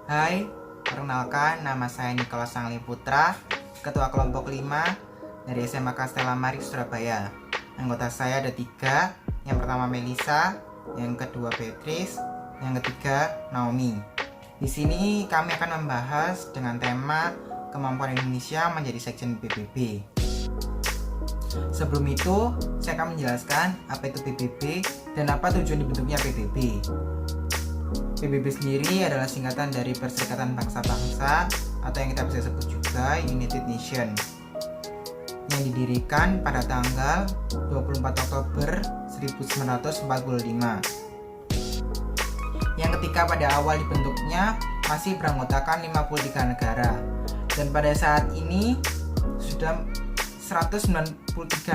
Hai, perkenalkan nama saya Nicholas Sangli Putra, Ketua Kelompok 5 dari SMA Castella Mari, Surabaya. Anggota saya ada 3, yang pertama Melisa, yang kedua Beatrice, yang ketiga Naomi. Di sini kami akan membahas dengan tema kemampuan Indonesia menjadi sekjen PBB. Sebelum itu, saya akan menjelaskan apa itu PBB dan apa tujuan dibentuknya PBB. PBB sendiri adalah singkatan dari Perserikatan Bangsa-Bangsa atau yang kita bisa sebut juga United Nations, yang didirikan pada tanggal 24 Oktober 1945, yang ketika pada awal dibentuknya masih beranggotakan 53 negara, dan pada saat ini sudah 193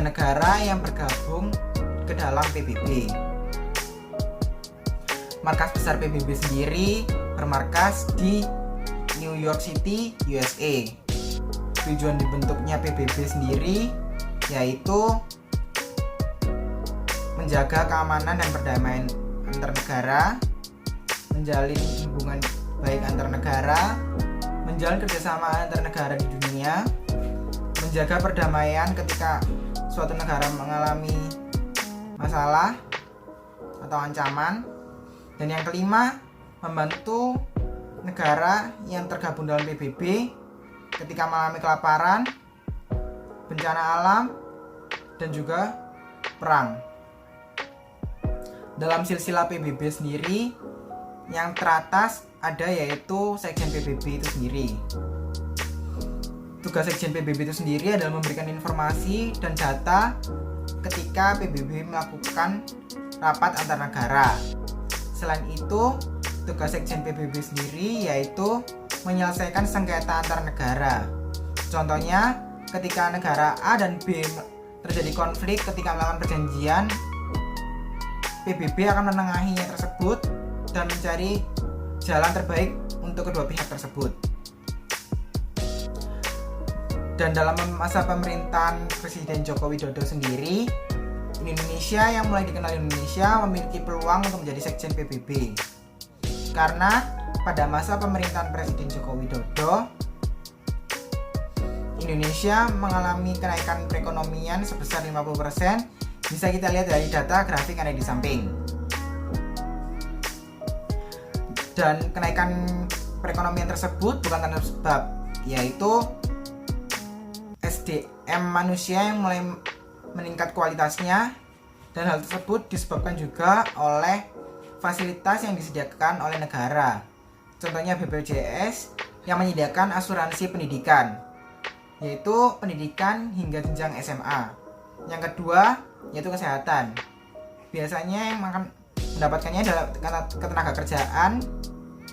negara yang bergabung ke dalam PBB. Markas besar PBB sendiri bermarkas di New York City, USA. Tujuan dibentuknya PBB sendiri yaitu menjaga keamanan dan perdamaian antar negara, menjalin hubungan baik antar negara, menjalin kerjasama antar negara di dunia, menjaga perdamaian ketika suatu negara mengalami masalah atau ancaman. Dan yang kelima, membantu negara yang tergabung dalam PBB ketika mengalami kelaparan, bencana alam, dan juga perang. Dalam silsilah PBB sendiri, yang teratas ada yaitu Sekjen PBB itu sendiri. Tugas Sekjen PBB itu sendiri adalah memberikan informasi dan data ketika PBB melakukan rapat antar negara. Selain itu, tugas Sekjen PBB sendiri yaitu menyelesaikan sengketa antar negara. Contohnya, ketika negara A dan B terjadi konflik ketika melakukan perjanjian, PBB akan menengahinya tersebut dan mencari jalan terbaik untuk kedua pihak tersebut. Dan dalam masa pemerintahan Presiden Joko Widodo sendiri, Indonesia yang mulai dikenal Indonesia memiliki peluang untuk menjadi sekjen PBB. Karena pada masa pemerintahan Presiden Joko Widodo, Indonesia mengalami kenaikan perekonomian sebesar 50%. Bisa kita lihat dari data grafik yang ada di samping. Dan kenaikan perekonomian tersebut bukan tanpa sebab, yaitu SDM manusia yang mulai meningkat kualitasnya, dan hal tersebut disebabkan juga oleh fasilitas yang disediakan oleh negara. Contohnya BPJS yang menyediakan asuransi pendidikan, yaitu pendidikan hingga jenjang SMA. Yang kedua yaitu kesehatan. Biasanya yang akan mendapatkannya adalah ketenaga kerjaan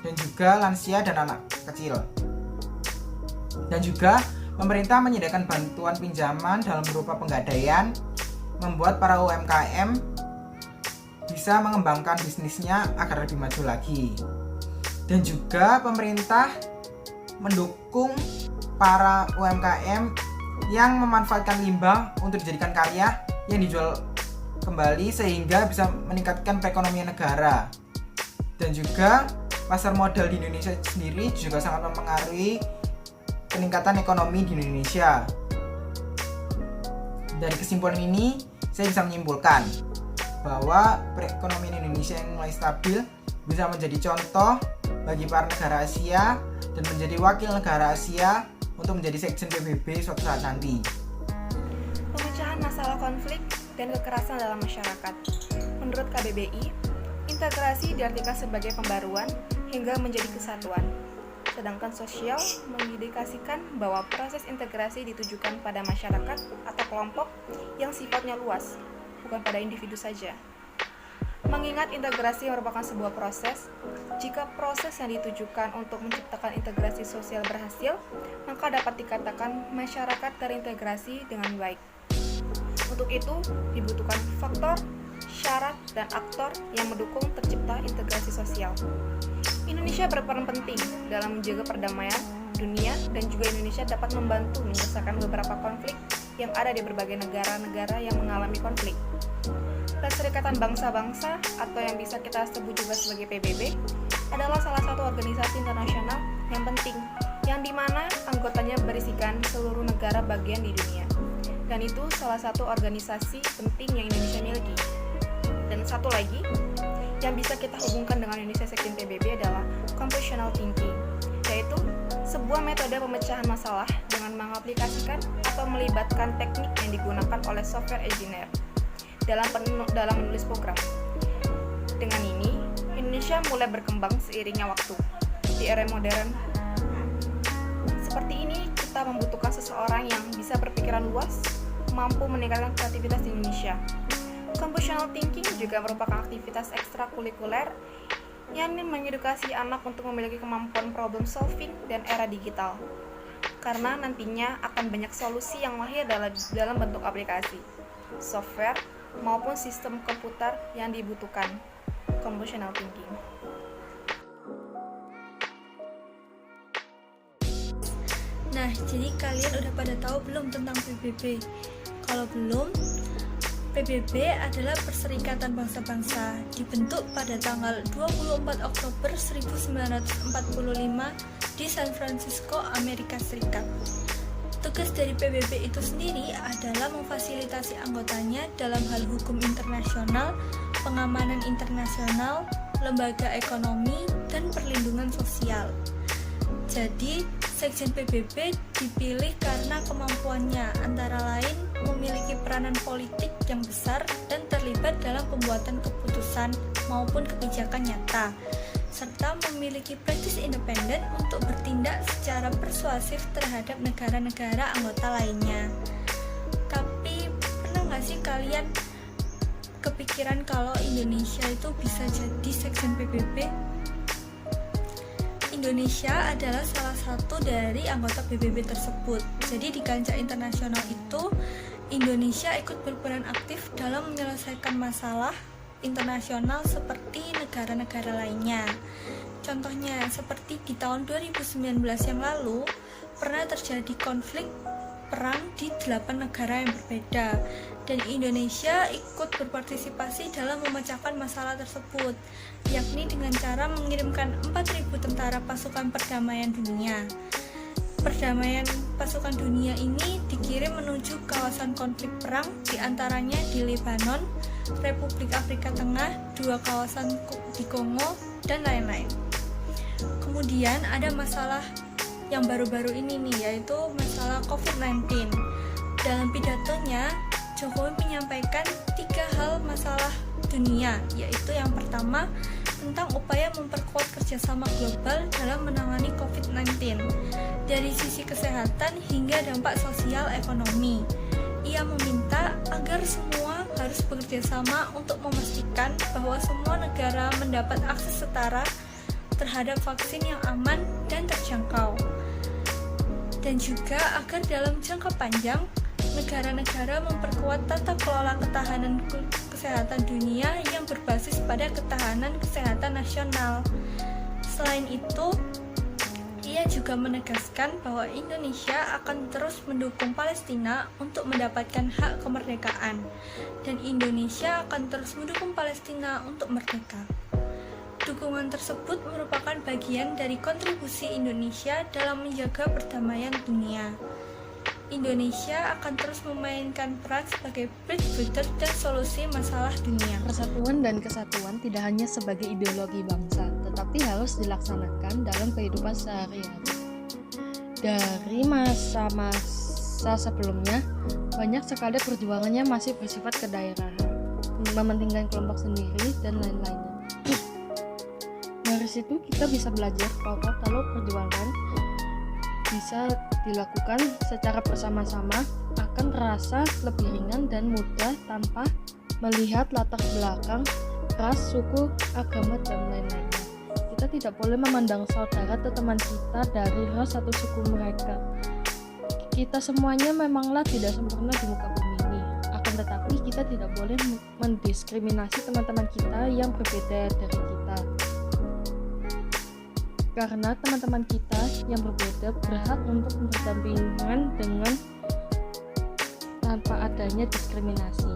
dan juga lansia dan anak kecil. Dan juga pemerintah menyediakan bantuan pinjaman dalam berupa penggadaian, membuat para UMKM bisa mengembangkan bisnisnya agar lebih maju lagi. Dan juga pemerintah mendukung para UMKM yang memanfaatkan limbah untuk dijadikan karya yang dijual kembali sehingga bisa meningkatkan perekonomian negara. Dan juga pasar modal di Indonesia sendiri juga sangat mempengaruhi peningkatan ekonomi di Indonesia. Dari kesimpulan ini, saya bisa menyimpulkan bahwa perekonomian Indonesia yang mulai stabil bisa menjadi contoh bagi para negara Asia dan menjadi wakil negara Asia untuk menjadi sekjen PBB suatu saat nanti. Pemecahan masalah konflik dan kekerasan dalam masyarakat. Menurut KBBI, integrasi diartikan sebagai pembaruan hingga menjadi kesatuan. Sedangkan sosial mengindikasikan bahwa proses integrasi ditujukan pada masyarakat atau kelompok yang sifatnya luas, bukan pada individu saja. Mengingat integrasi merupakan sebuah proses, jika proses yang ditujukan untuk menciptakan integrasi sosial berhasil, maka dapat dikatakan masyarakat terintegrasi dengan baik. Untuk itu, dibutuhkan faktor, syarat, dan aktor yang mendukung tercipta integrasi sosial. Indonesia berperan penting dalam menjaga perdamaian dunia dan juga Indonesia dapat membantu menyelesaikan beberapa konflik yang ada di berbagai negara-negara yang mengalami konflik. Perserikatan Bangsa-Bangsa atau yang bisa kita sebut juga sebagai PBB adalah salah satu organisasi internasional yang penting, yang dimana anggotanya berisikan seluruh negara bagian di dunia. Dan itu salah satu organisasi penting yang Indonesia miliki. Dan satu lagi, yang bisa kita hubungkan dengan Indonesia Sekjen PBB adalah computational thinking, yaitu sebuah metode pemecahan masalah dengan mengaplikasikan atau melibatkan teknik yang digunakan oleh software engineer dalam menulis program. Dengan ini, Indonesia mulai berkembang seiringnya waktu. Di era modern seperti ini, kita membutuhkan seseorang yang bisa berpikiran luas, mampu meningkatkan kreativitas di Indonesia. Computational thinking juga merupakan aktivitas ekstrakurikuler yang mengedukasi anak untuk memiliki kemampuan problem solving dan era digital. Karena nantinya akan banyak solusi yang lahir dalam bentuk aplikasi, software, maupun sistem komputer yang dibutuhkan. Computational thinking. Nah, jadi kalian udah pada tahu belum tentang PBB? Kalau belum, PBB adalah Perserikatan Bangsa-Bangsa, dibentuk pada tanggal 24 Oktober 1945 di San Francisco, Amerika Serikat. Tugas dari PBB itu sendiri adalah memfasilitasi anggotanya dalam hal hukum internasional, pengamanan internasional, lembaga ekonomi, dan perlindungan sosial. Jadi, Sekjen PBB dipilih karena kemampuannya antara lain memiliki peranan politik yang besar dan terlibat dalam pembuatan keputusan maupun kebijakan nyata, serta memiliki praktis independen untuk bertindak secara persuasif terhadap negara-negara anggota lainnya. Tapi, pernah nggak sih kalian kepikiran kalau Indonesia itu bisa jadi Sekjen PBB? Indonesia adalah salah satu dari anggota PBB tersebut. Jadi di kancah internasional itu, Indonesia ikut berperan aktif dalam menyelesaikan masalah internasional seperti negara-negara lainnya. Contohnya, seperti di tahun 2019 yang lalu, pernah terjadi konflik perang di 8 negara yang berbeda, dan Indonesia ikut berpartisipasi dalam memecahkan masalah tersebut, yakni dengan cara mengirimkan 4.000 tentara pasukan perdamaian dunia. Perdamaian pasukan dunia ini dikirim menuju kawasan konflik perang, diantaranya di Lebanon, Republik Afrika Tengah, 2 kawasan di Kongo, dan lain-lain. Kemudian ada masalah yang baru-baru ini nih, yaitu masalah COVID-19. Dalam pidatonya, Jokowi menyampaikan 3 hal masalah dunia, yaitu yang pertama tentang upaya memperkuat kerjasama global dalam menangani COVID-19 dari sisi kesehatan hingga dampak sosial ekonomi. Ia meminta agar semua harus bekerja sama untuk memastikan bahwa semua negara mendapat akses setara terhadap vaksin yang aman dan terjangkau. Dan juga agar dalam jangka panjang, negara-negara memperkuat tata kelola ketahanan kesehatan dunia yang berbasis pada ketahanan kesehatan nasional. Selain itu, ia juga menegaskan bahwa Indonesia akan terus mendukung Palestina untuk mendapatkan hak kemerdekaan, dan Indonesia akan terus mendukung Palestina untuk merdeka. Dukungan tersebut merupakan bagian dari kontribusi Indonesia dalam menjaga perdamaian dunia. Indonesia akan terus memainkan peran sebagai bridge builder dan solusi masalah dunia. Persatuan dan kesatuan tidak hanya sebagai ideologi bangsa, tetapi harus dilaksanakan dalam kehidupan sehari-hari. Dari masa-masa sebelumnya, banyak sekali perjuangannya masih bersifat kedaerahan, mementingkan kelompok sendiri, dan lain-lainnya. Dari situ kita bisa belajar bahwa kalau perjuangan bisa dilakukan secara bersama-sama akan terasa lebih ringan dan mudah tanpa melihat latar belakang, ras, suku, agama, dan lain-lainnya. Kita tidak boleh memandang saudara atau teman kita dari ras atau suku mereka. Kita semuanya memanglah tidak sempurna di muka bumi ini. Akan tetapi kita tidak boleh mendiskriminasi teman-teman kita yang berbeda dari kita. Karena teman-teman kita yang berbeda berhak untuk berdampingan dengan tanpa adanya diskriminasi.